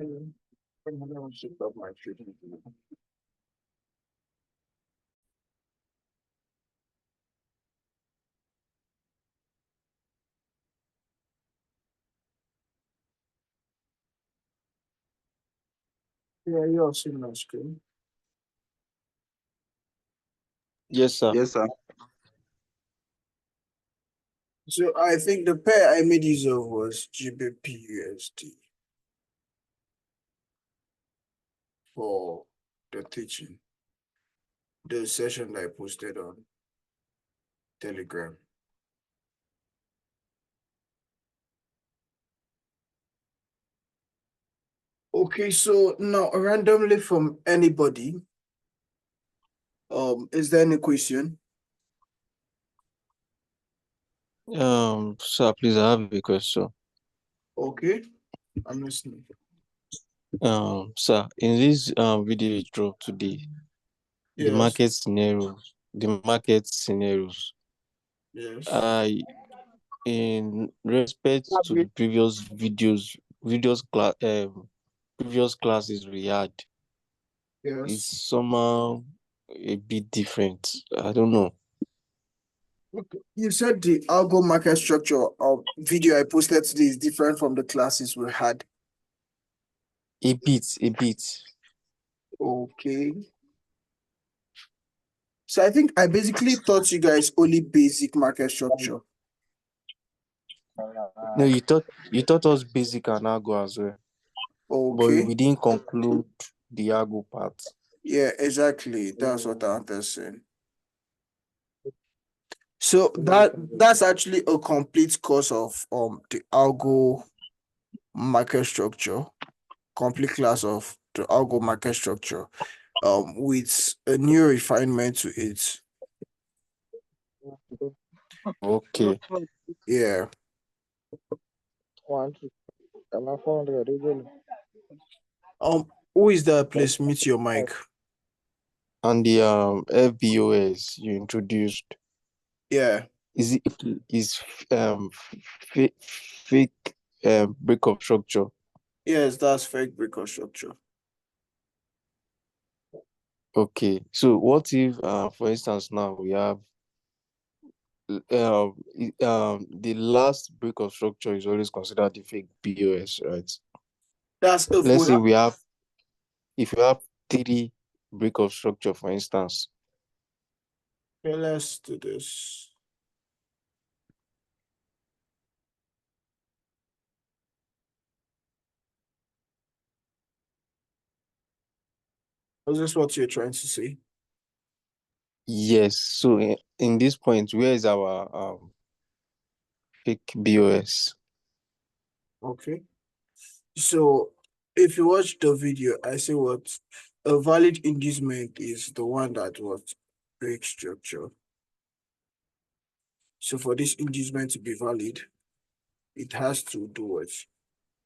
Yeah, you're seeing on screen. Yes, sir. Yes, sir. So I think the pair I made use of was GBP USD for the teaching, the session that I posted on Telegram. Okay, so now randomly from anybody, is there any question? Sir, please, I have a question. Okay, I'm listening. Sir, in this video you dropped today, the Yes, market scenarios, yes, I, in respect to the previous previous classes we had, it's yes. somehow a bit different. I don't know. Okay. You said the algo market structure of video I posted today is different from the classes we had. A bit. Okay. So I think I basically taught you guys only basic market structure. No, you taught us basic and algo as well, but Okay. we didn't conclude the algo part. Yeah, exactly. That's what I understand. So that's actually a complete course of the algo market structure, complete class of the algo market structure, with a new refinement to it. Okay. Yeah. Who is that? Please mute your mic. And the FBOS you introduced, Yeah. is fake breakup structure. Yes, that's fake breaker structure. Okay, so what if for instance now we have the last breakup structure is always considered the fake BOS, right? That's if Let's we say have if you have three breakup structure, for instance. okay, let's do this. Is this what you're trying to say? Yes, so in this point, where is our fake BOS? Okay. So if you watch the video, I say what a valid inducement is the one that was break structure. So for this inducement to be valid, it has to do what?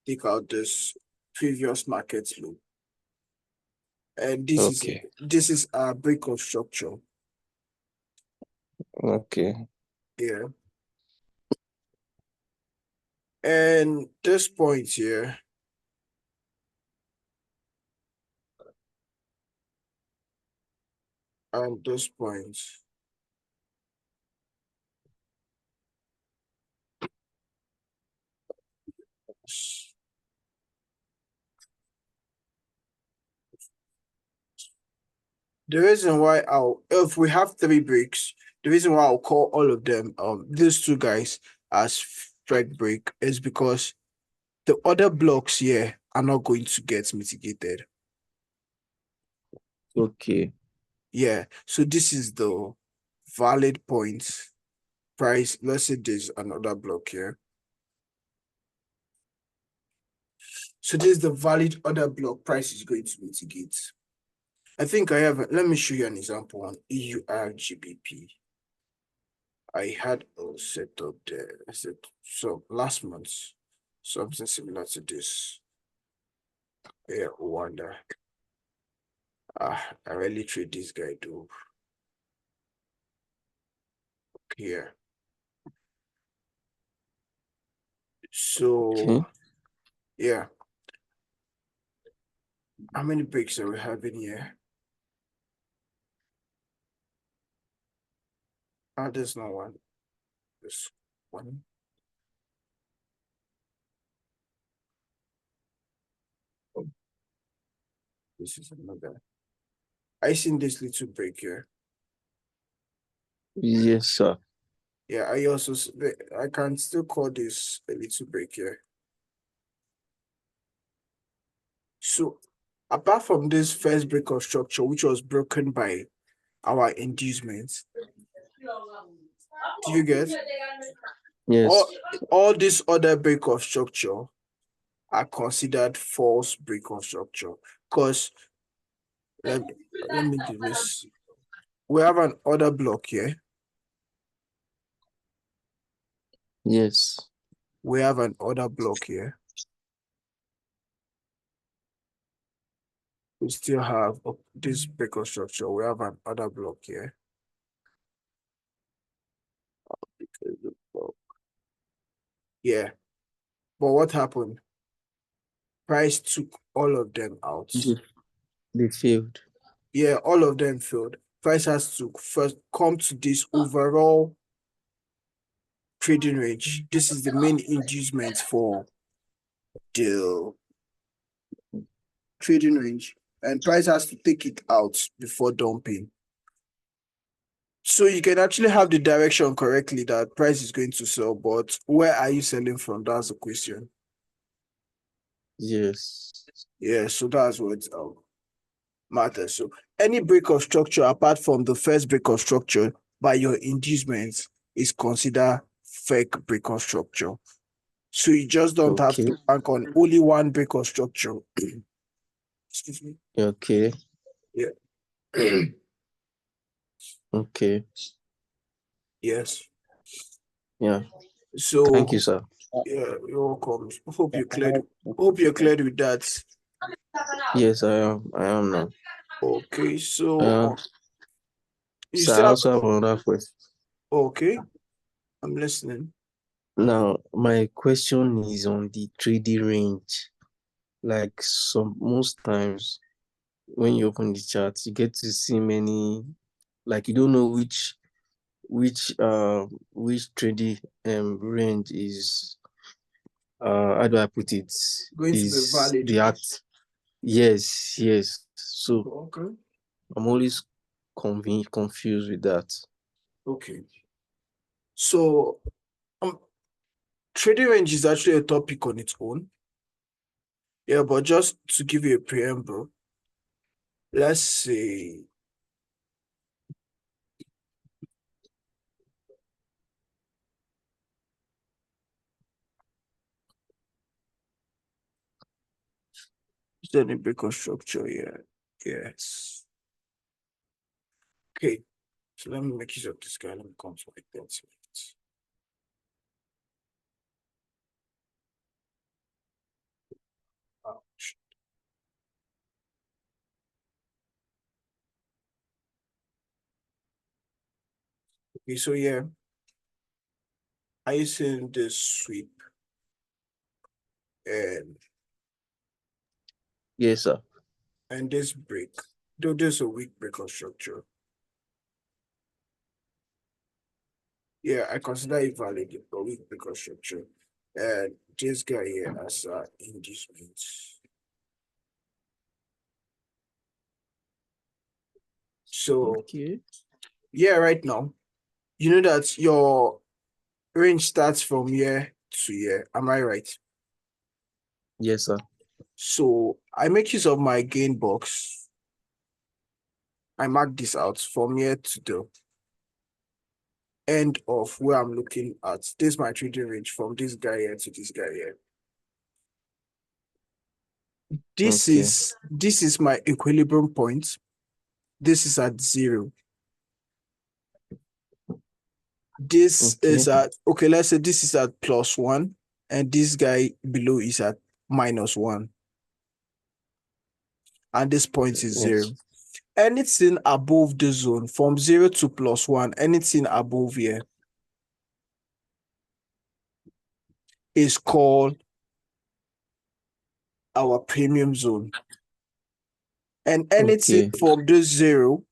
Take out this previous market low. And Okay. this is a break of structure. Okay. Yeah. And this point here, and this point, the reason why if we have three breaks, the reason why I'll call all of them these two guys as strike break is because the other blocks here are not going to get mitigated. Okay. Yeah, so this is the valid point price. Let's say there's another block here. So this is the valid other block price is going to mitigate. I think I have, let me show you an example on EURGBP. I had a setup there. I said, so last month, something similar to this. Yeah, wonder. I really trade this guy too. Here. So, Okay. yeah. How many breaks are we having here? There's no one. There's one. Oh, this is another. I seen this little break here. Yes, sir. Yeah, I can still call this a little break here. So apart from this first break of structure, which was broken by our inducements, do you get Yes. all this other break of structure are considered false break of structure? Because let me do this. We have an order block here. Yes. We have an order block here. We still have this break of structure. We have an order block here. Yeah. But what happened? Price took all of them out. They failed. Yeah, all of them failed. Price has to first come to this overall trading range. This is the main inducement for the trading range, and price has to take it out before dumping. So you can actually have the direction correctly that price is going to sell, but where are you selling from? That's the question. Yes. Yeah, so that's what matters. So any break of structure apart from the first break of structure by your inducements is considered fake break of structure. So you just don't have Okay. to bank on only one break of structure. Excuse me. Okay. Yeah. Okay. Yes. Yeah. Thank you, So sir. yeah, you're welcome. Hope you're cleared with that. Yes, I am. I am now. Okay, so Uh, you so still I have also have another question. okay, I'm listening. Now, my question is on the trading range. Like most times when you open the chart, you get to see many, like you don't know which trading range is how do I put it? Going to be Is valid. the act? Yes, yes. So Okay. I'm always confused with that. Okay. So trading range is actually a topic on its own. Yeah, but just to give you a preamble, let's say is there any break of structure here? Yes. Okay. So let me make use of this guy. Let me come to like that. Ouch. Okay, so yeah, I using this sweep and Yes, sir. this break. Though there's a weak break of structure. Yeah, I consider it valid, a weak break of structure. And this guy here as inducement. So Okay. yeah, right now, you know that your range starts from year to year. Am I right? Yes, sir. So I make use of my gain box. I mark this out from here to the end of where I'm looking at. This is my trading range from this guy here to this guy here. Okay. This is my equilibrium point. This is at 0. This Okay. is at okay, let's say this is at +1, and this guy below is at -1, and this point is Yes. 0. Anything above the zone from 0 to +1, anything above here is called our premium zone. And anything Okay. from this 0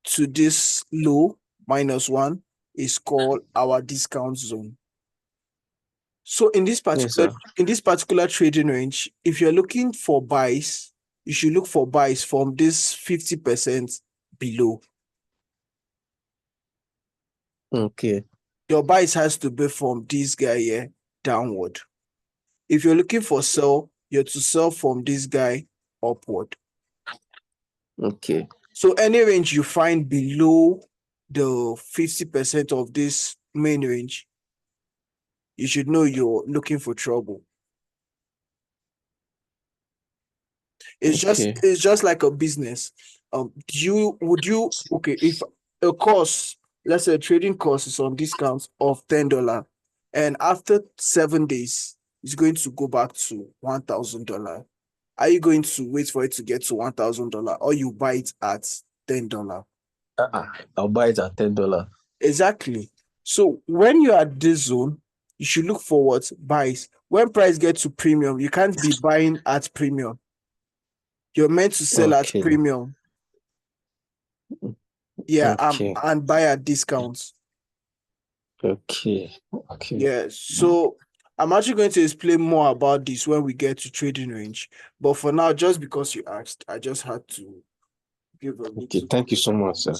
to this low, -1, is called our discount zone. So in this Yes, sir. particular trading range, if you're looking for buys, you should look for buys from this 50% below. Okay. Your buys has to be from this guy here downward. If you're looking for sell, you're to sell from this guy upward. Okay. So any range you find below the 50% of this main range, you should know you're looking for trouble. Okay. It's just like a business. Okay, if a course, let's say a trading course is on discount of $10, and after 7 days it's going to go back to $1,000. Are you going to wait for it to get to $1,000, or you buy it at $10? I'll buy it at $10. Exactly. So when you're at this zone, you should look for what buys. When price gets to premium, you can't be buying at premium. You're meant to sell at Okay. premium. Yeah, Okay. and buy at discounts. Okay. Okay. Yeah. So I'm actually going to explain more about this when we get to trading range. But for now, just because you asked, I just had to give a Okay. little. Thank you so much, sir.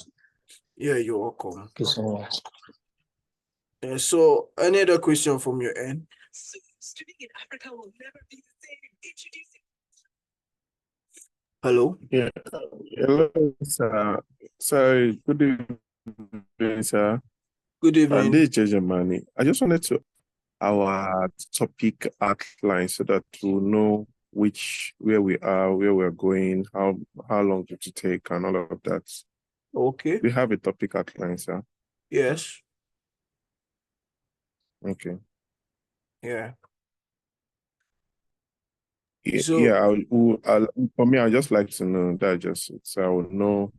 Yeah, you're welcome. Thank you so much. Yeah, so any other question from your end? Hello. Yeah, hello, sir. Sorry, good evening, sir. Good evening. This is Jeje Mani. I just wanted to our topic outline so that we'll know where we are, where we're going, how long it will take, and all of that. Okay. We have a topic outline, sir. Yes. Okay. Yeah. Yeah, So yeah. For me, I'd just like to know that just so I will know.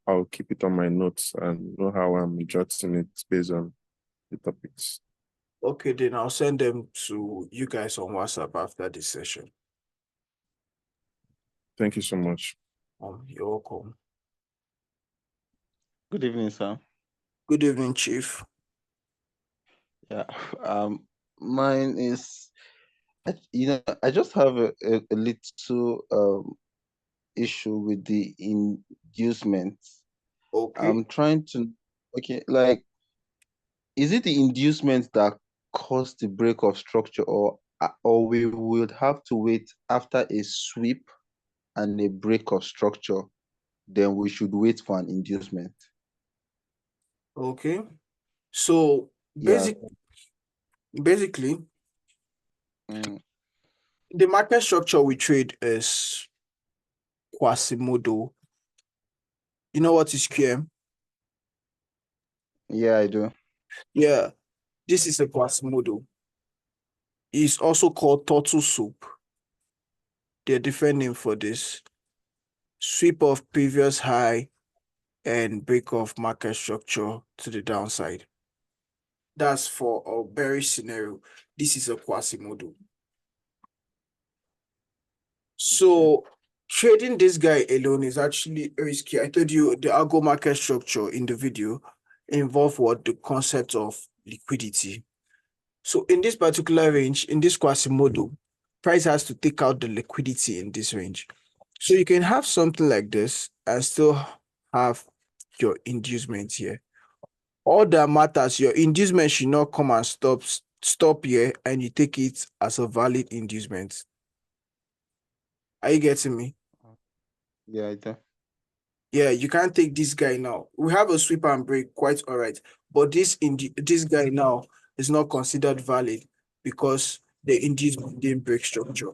I'll keep it on my notes and know how I'm jotting it based on the topics. okay, then I'll send them to you guys on WhatsApp after this session. Thank you so much. You're welcome. Good evening, sir. Good evening, Chief. Yeah. Mine is, I just have a little issue with the inducement. Okay. I'm trying to, okay, like, is it the inducement that caused the break of structure, or we would have to wait after a sweep and a break of structure, then we should wait for an inducement? Okay. So Yeah. basically, Mm, the market structure we trade is Quasimodo. You know what is QM? yeah, I do. Yeah, this is a Quasimodo. It's also called turtle soup. They're different name for this. Sweep of previous high and break of market structure to the downside. That's for a bearish scenario. This is a Quasimodo. So trading this guy alone is actually risky. I told you the algo market structure in the video involve what the concept of liquidity. So in this particular range, in this Quasimodo, price has to take out the liquidity in this range. So you can have something like this and still have your inducement here. All that matters, your inducement should not come and stop here and you take it as a valid inducement. Are you getting me? Yeah, I do. Yeah, you can't take this guy now. We have a sweep and break, quite all right. But this guy now is not considered valid because the inducement didn't break structure.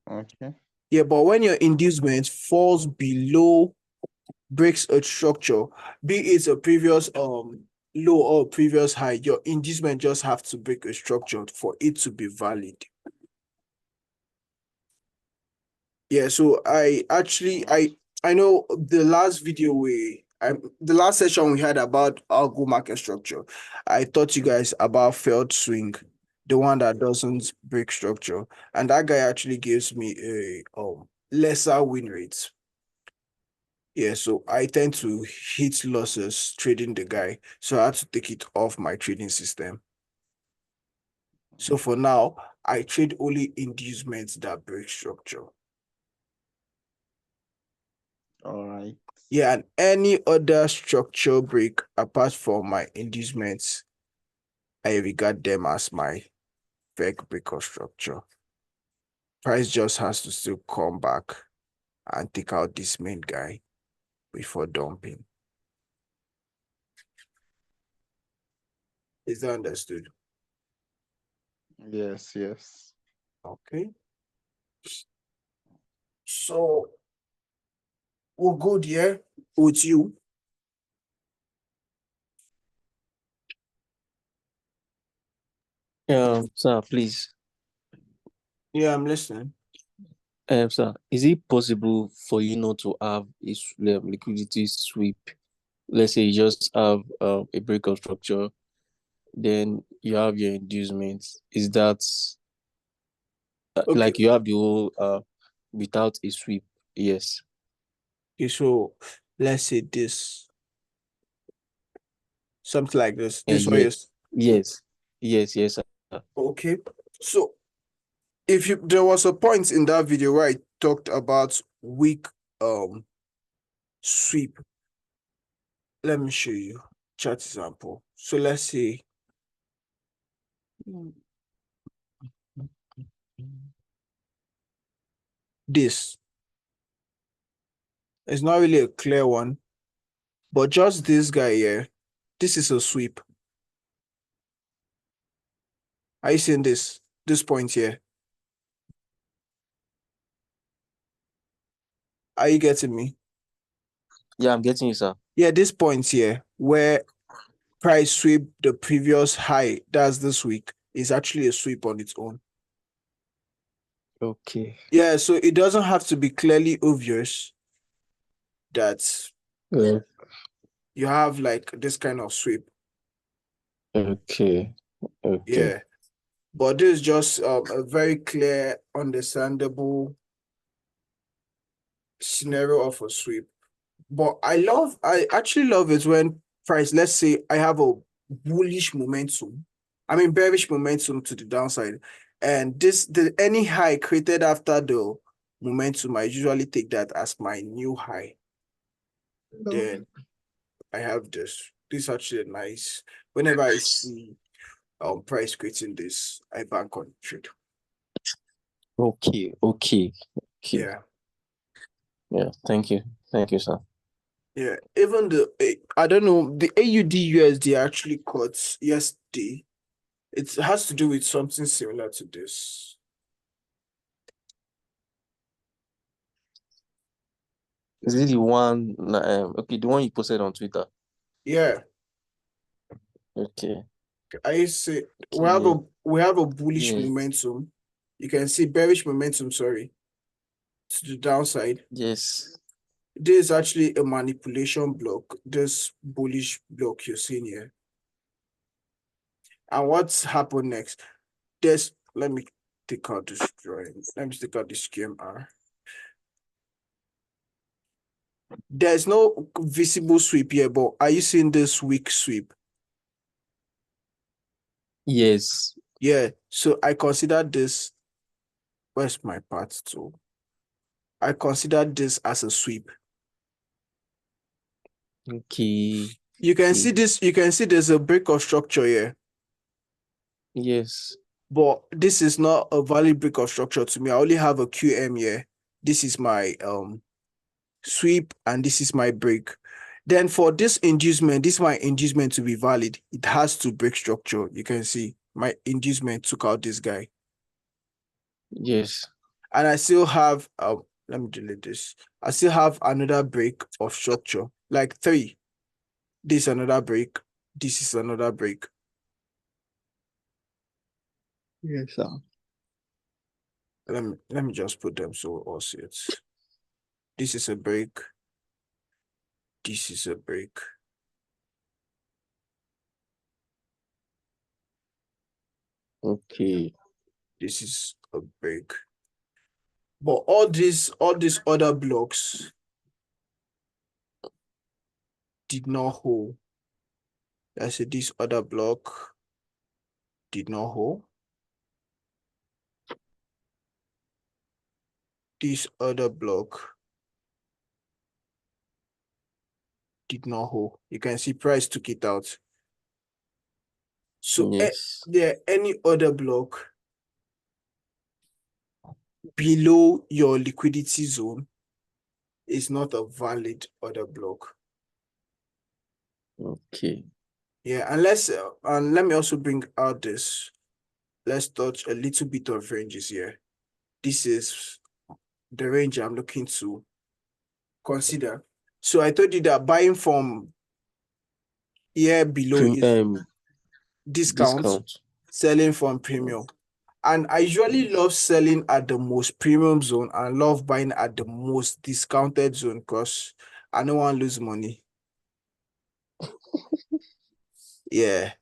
Okay. Yeah, but when your inducement falls below, breaks a structure, be it a previous low or previous high, your inducement just have to break a structure for it to be valid. Yeah, so I know the last the last session we had about algo market structure, I taught you guys about failed swing, the one that doesn't break structure, and that guy actually gives me a lesser win rates. Yeah, so I tend to hit losses trading the guy. So I had to take it off my trading system. So for now, I trade only inducements that break structure. All right. Yeah, and any other structure break apart from my inducements, I regard them as my fake break of structure. Price just has to still come back and take out this main guy before dumping. Is that understood? Yes, yes. Okay. So we'll go there with you. Sir, please. Yeah, I'm listening. Sir, is it possible for you not to have a liquidity sweep? Let's say you just have a breakout structure, then you have your inducements. Is that Okay. like you have the whole without a sweep? Yes. Okay, so let's say this. Something like this. This one Yeah. is Yes, sir. okay. So if you there was a point in that video where I talked about weak sweep. Let me show you chart example. So let's say this is not really a clear one, but just this guy here, this is a sweep. Are you seeing this point here? Are you getting me? Yeah, I'm getting you, sir. Yeah, this point here where price sweep the previous high, that's this week, is actually a sweep on its own. Okay. Yeah, so it doesn't have to be clearly obvious that you have like this kind of sweep. Okay. Yeah, but this is just a very clear, understandable scenario of a sweep. But I actually love it when price, let's say I have a bullish momentum, bearish momentum to the downside, and any high created after the momentum, I usually take that as my new high. Then I have this. This is actually nice. Whenever I see price creating this, I bank on trade. Okay. Yeah. Yeah. Thank you, sir. Yeah. Even I don't know, the AUD USD actually cut yesterday. It has to do with something similar to this. Is it the one? Okay, the one you posted on Twitter. Yeah. Okay. I say Yeah. we have a bullish Yeah. momentum. You can see bearish momentum, sorry, to the downside. Yes. This is actually a manipulation block, this bullish block you're seeing here. And what's happened next? Let me take out this drawing. Let me take out this QMR. There's no visible sweep here, but are you seeing this weak sweep? Yes. Yeah, so I consider this, where's my part two? I consider this as a sweep. Okay. You can see this, you can see there's a break of structure here. Yes. But this is not a valid break of structure to me. I only have a QM here. This is my sweep and this is my break. Then for this inducement, this is my inducement to be valid. It has to break structure. You can see my inducement took out this guy. Yes. And I still have, let me delete this. I still have another break of structure, like 3. This is another break. This is another break. Yes, sir. Let me just put them so all see it. This is a break. This is a break. Okay. This is a break. But all these other blocks did not hold. I said this other block did not hold. This other block did not hold. You can see price took it out. So Yes. there any other block below your liquidity zone is not a valid order block. Okay. Yeah, unless and let me also bring out this. Let's touch a little bit of ranges here. This is the range I'm looking to consider. So I told you that buying from here below is discount, selling from premium. And I usually love selling at the most premium zone and love buying at the most discounted zone because I don't want to lose money. Yeah.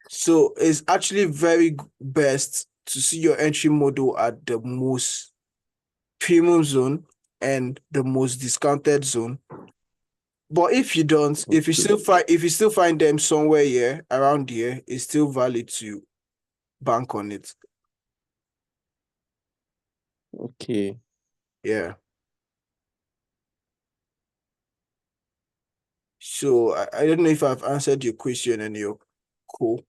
So it's actually very best to see your entry model at the most premium zone and the most discounted zone. But if you don't, if you still find them somewhere here around here, it's still valid to bank on it. Okay. Yeah. So I don't know if I've answered your question and you're cool.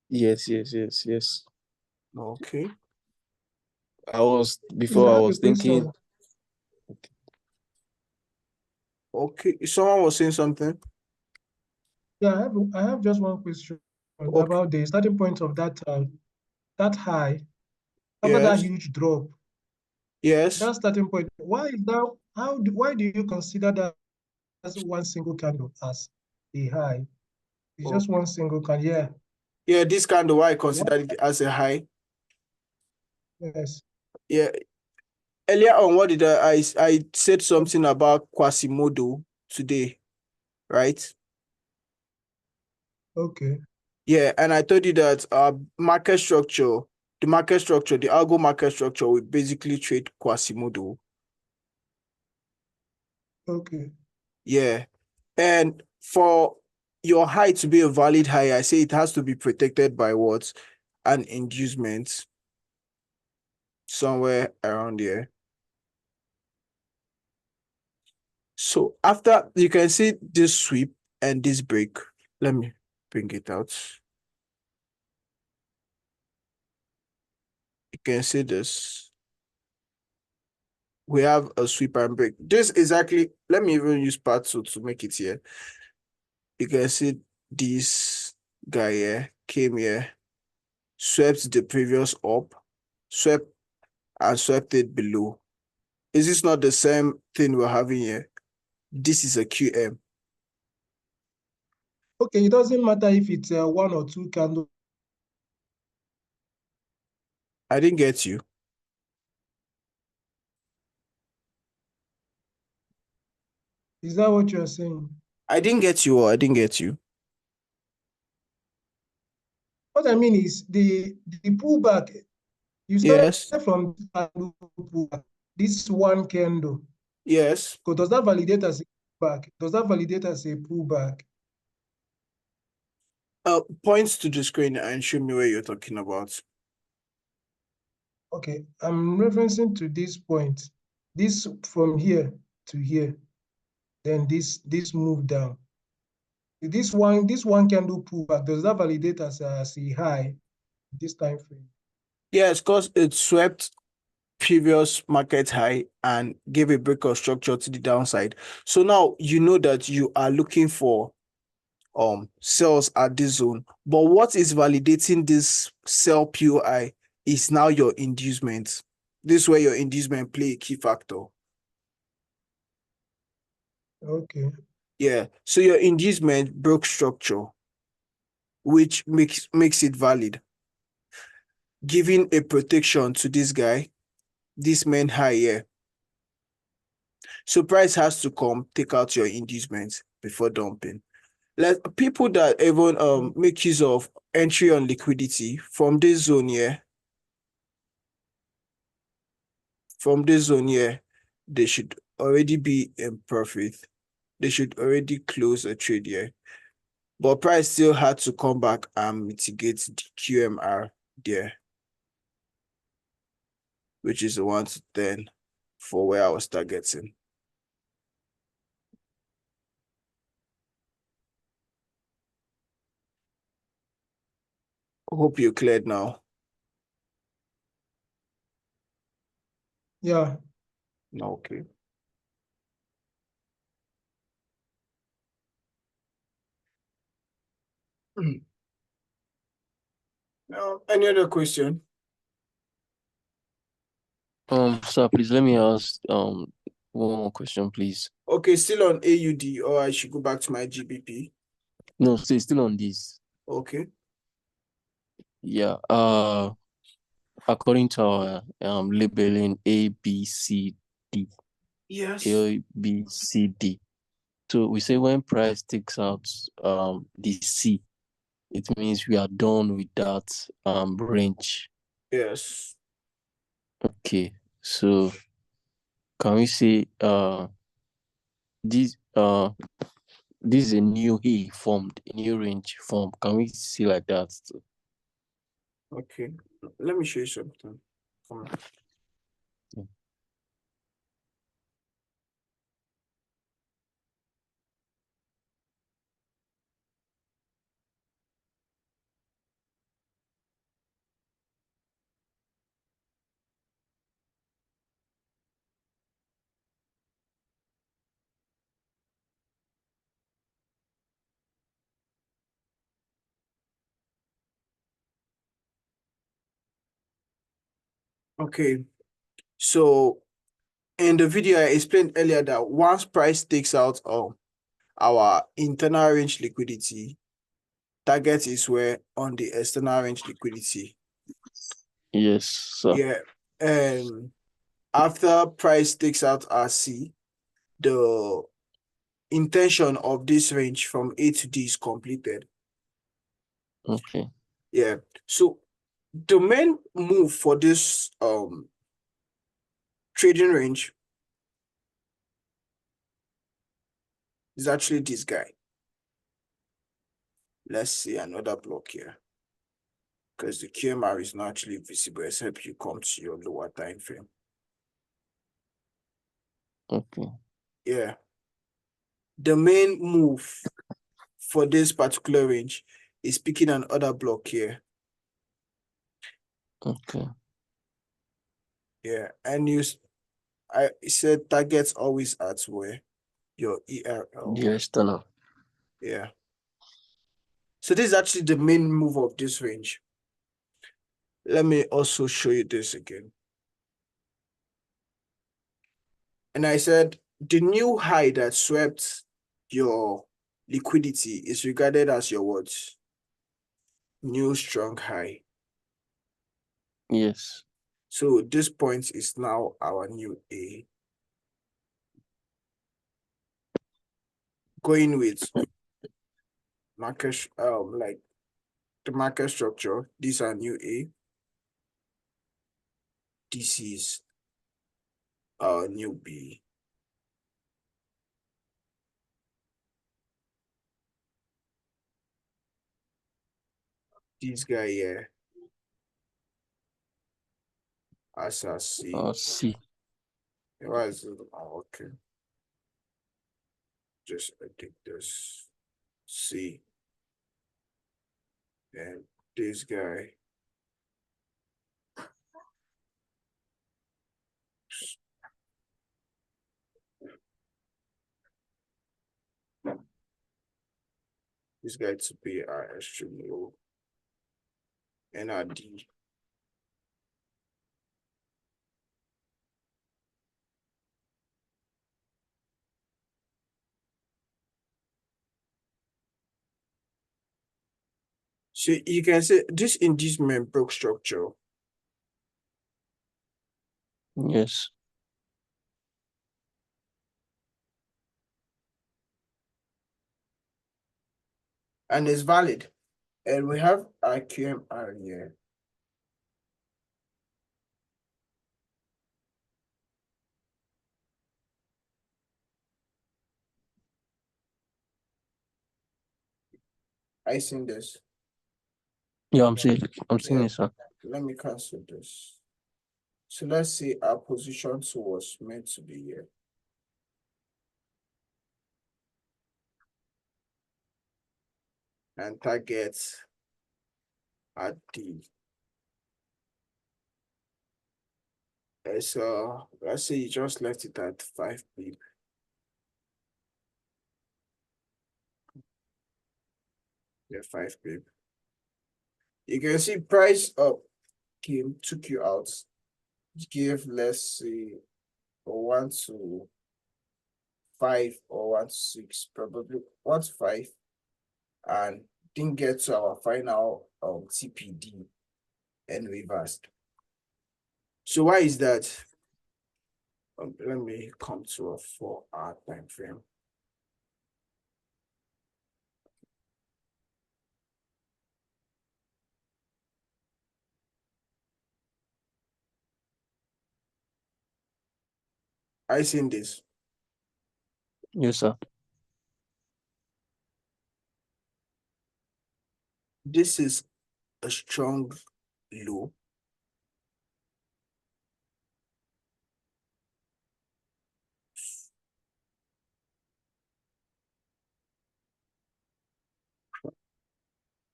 Yes. Okay. I was thinking. Okay. Someone was saying something. Yeah, I have just one question about the starting point of that high after that huge drop. Yes. That starting point. Why is that? Why do you consider that as one single candle as a high? It's just one single candle. Yeah. Yeah, this candle, why I consider it as a high. Yes. Yeah. Earlier on, what did I said something about Quasimodo today, right? Okay. Yeah, and I told you that the market structure, the algo market structure will basically trade Quasimodo. Okay. Yeah. And for your high to be a valid high, I say it has to be protected by what? An inducement somewhere around here. So after you can see this sweep and this break. Let me bring it out. You can see this. We have a sweep and break. This is actually, let me even use part 2 to make it here. You can see this guy here came here, swept the previous up, swept and swept it below. Is this not the same thing we're having here? This is a QM. Okay, it doesn't matter if it's one or two candles. I didn't get you. Is that what you're saying? I didn't get you or I didn't get you. What I mean is the pullback. You started from this one candle. Yes. So does that validate as a pullback? Does that validate as a pullback? Points to the screen and show me where you're talking about. Okay, I'm referencing to this point. This from here to here. Then this move down. This one candle pullback, does that validate as a high this time frame? Yes, because it swept previous market high and gave a break of structure to the downside. So now you know that you are looking for cells at this zone. But what is validating this sell POI is now your inducement. This is where your inducement play a key factor. Okay. Yeah. So your inducement broke structure, which makes it valid, giving a protection to this guy, this main high here. So price has to come take out your inducement before dumping. Let people that even make use of entry on liquidity from this zone here. from this zone here, they should already be in profit. They should already close a trade here. But price still had to come back and mitigate the QMR there, which is the 1 to 10 for where I was targeting. Hope you're cleared now. Yeah. Okay. Any other question? Sir, please let me ask one more question, please. Okay, still on AUD, or I should go back to my GBP? No, still on this. Okay. Yeah. According to our labeling A, B, C, D. Yes. A, B, C, D. So we say when price takes out the C, it means we are done with that range. Yes. Okay. So can we say this is a new A formed, a new range formed? Can we see like that? Okay. Let me show you something. Come on. Yeah. Okay. So in the video, I explained earlier that once price takes out our internal range liquidity, target is where on the external range liquidity. Yes, sir. Yeah. And after price takes out our C, the intention of this range from A to D is completed. Okay. Yeah. So the main move for this trading range is actually this guy. Let's see another block here, because the QMR is not actually visible except you come to your lower time frame. Okay. Yeah. The main move for this particular range is picking another block here. Okay. Yeah. And I said targets always at where your ERL. The external. Yeah. So this is actually the main move of this range. Let me also show you this again. And I said the new high that swept your liquidity is regarded as your what? New strong high. Yes. So this point is now our new A. Going with market, like the market structure, these are new A. This is our new B. This guy here, as I see. C. Why is it? Oh, okay. Just I think this C. And this guy. This guy to be our extremely low. NRD. So you can say this inducement broke structure. Yes. And it's valid. And we have our QMR here. I seen this. Yeah, I'm seeing Yeah. it, sir. Let me cancel this. So let's say our position was meant to be here. And target at D. So let's say you just left it at 5 pip. Yeah, 5 pip. You can see price up came, took you out, give, let's say, 1 to 5 or 1 to 6, probably 1 to 5, and didn't get to our final TPD and reversed. So why is that? Let me come to a 4-hour time frame. I seen this. Yes, sir. This is a strong low.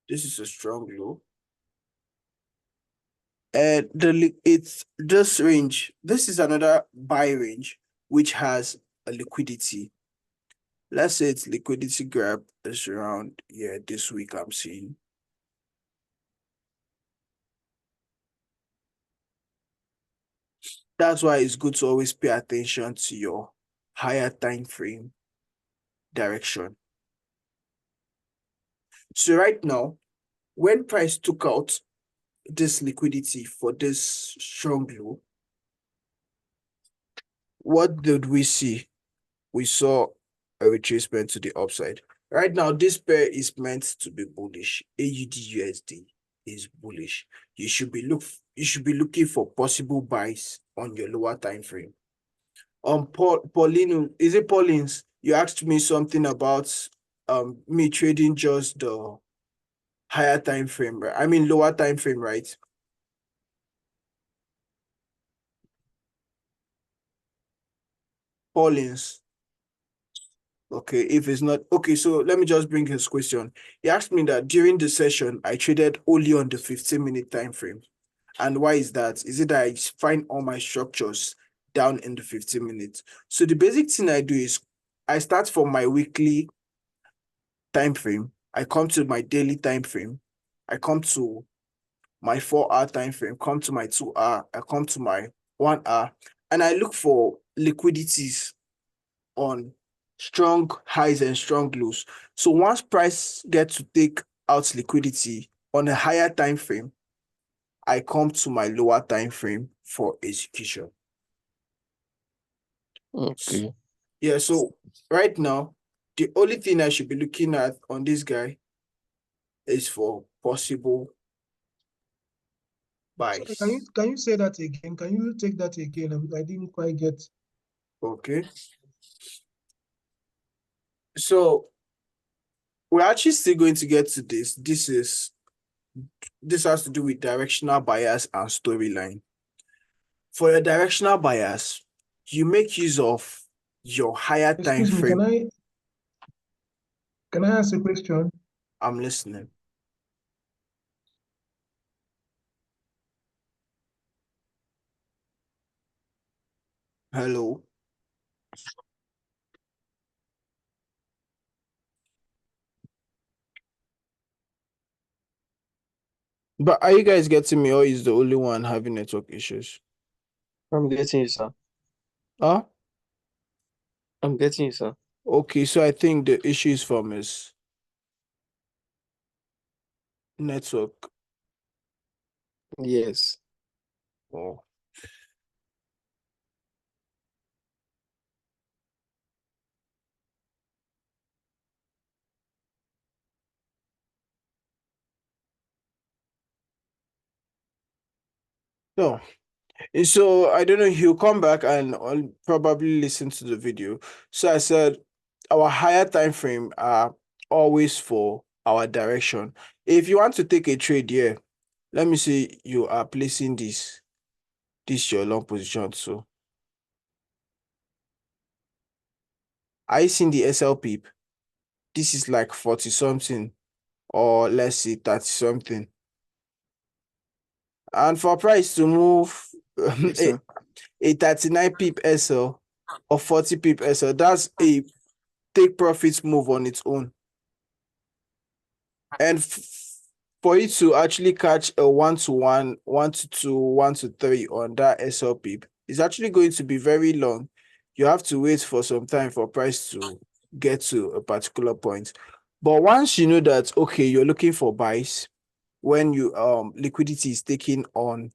This is a strong low. And it's this range. This is another buy range, which has a liquidity. Let's say its liquidity grab is around, yeah, this week I'm seeing. That's why it's good to always pay attention to your higher time frame direction. So right now, when price took out this liquidity for this strong low, what did we see? We saw a retracement to the upside. Right now, this pair is meant to be bullish. AUD USD is bullish. You should be looking for possible buys on your lower time frame. Pauline, is it Pauline's? You asked me something about me trading just the higher time frame, right? I mean lower time frame, right? Pauline's. Okay, if it's not okay, so let me just bring his question. He asked me that during the session I traded only on the 15-minute time frame. And why is that? Is it that I find all my structures down in the 15 minutes? So the basic thing I do is I start from my weekly time frame, I come to my daily time frame, I come to my 4-hour time frame, come to my 2-hour, I come to my 1 hour, and I look for liquidities on strong highs and strong lows. So once price gets to take out liquidity on a higher time frame, I come to my lower time frame for execution. Okay. Yeah, so right now, the only thing I should be looking at on this guy is for possible Sorry, buys. can you say that again? Can you take that again? I didn't quite get. Okay. So we're actually still going to get to this. This has to do with directional bias and storyline. For your directional bias, you make use of your higher time Excuse me, frame. can I ask a question? I'm listening. Hello. But are you guys getting me, or is the only one having network issues? I'm getting you, sir. Huh? I'm getting you, sir. Okay, so I think the issue is from his network. Yes. Oh. No. So I don't know, he'll come back and I'll probably listen to the video. So I said our higher time frame are always for our direction. If you want to take a trade here, let me say you are placing this your long position. So are you seeing the SL peep? This is like 40 something, or let's say 30 something. And for price to move Yes, sir. a 39 pip SL or 40 pip SL, that's a take profits move on its own. And for it to actually catch a 1-to-1, 1-to-2, 1-to-3 on that SL pip, it's actually going to be very long. You have to wait for some time for price to get to a particular point. But once you know that, okay, you're looking for buys when you liquidity is taking on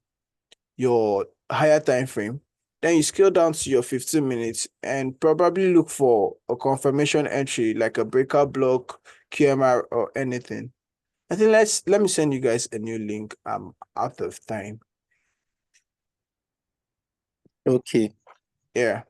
your higher time frame, then you scale down to your 15 minutes and probably look for a confirmation entry like a breakout block, QMR, or anything. I think let me send you guys a new link. I'm out of time. Okay. Yeah.